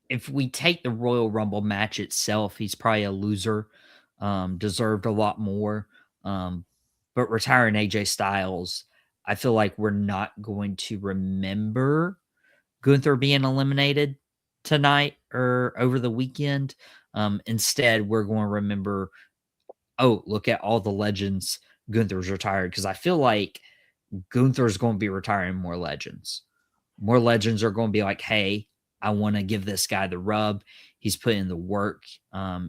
if we take the Royal Rumble match itself, he's probably a loser. Deserved a lot more. But retiring AJ Styles, I feel like we're not going to remember Gunther being eliminated tonight or over the weekend. Instead, we're going to remember, oh, look at all the legends Gunther's retired, because I feel like Gunther's going to be retiring more legends. More legends are going to be like, hey, I want to give this guy the rub. He's put in the work.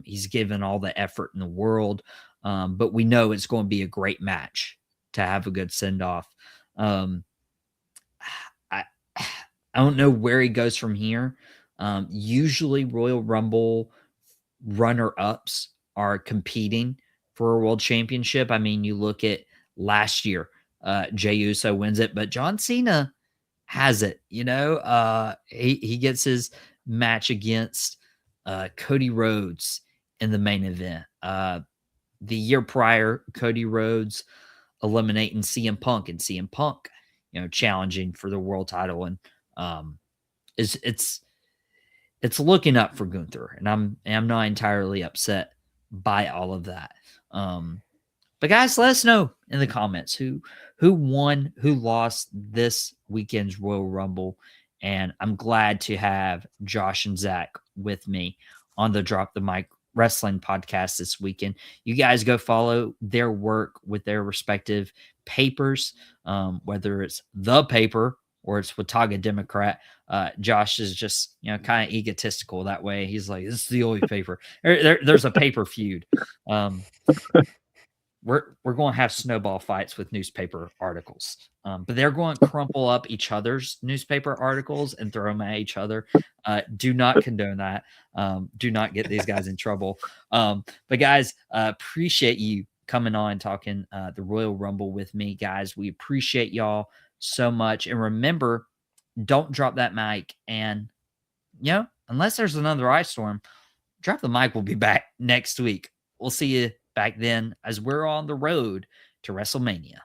He's given all the effort in the world. But we know it's going to be a great match to have a good send-off. I don't know where he goes from here. Usually Royal Rumble runner-ups are competing for a world championship. I mean, you look at last year, Jey Uso wins it, but John Cena has it, he gets his match against Cody Rhodes in the main event. The year prior, Cody Rhodes eliminating CM Punk, and CM Punk, challenging for the world title, and it's looking up for Gunther, and I'm not entirely upset by all of that. But guys, let us know in the comments who won, who lost this weekend's Royal Rumble. And I'm glad to have Josh and Zach with me on the Drop the Mic Wrestling podcast this weekend. You guys go follow their work with their respective papers, whether it's The Paper or it's Watauga Democrat. Josh is just, kind of egotistical that way. He's like, this is the only paper. There's a paper feud. We're going to have snowball fights with newspaper articles, but they're going to crumple up each other's newspaper articles and throw them at each other. Do not condone that. Do not get these guys in trouble. But guys, appreciate you coming on and talking the Royal Rumble with me, guys. We appreciate y'all so much. And remember, don't drop that mic. And, unless there's another ice storm, Drop the Mic will be back next week. We'll see you back then as we're on the road to WrestleMania.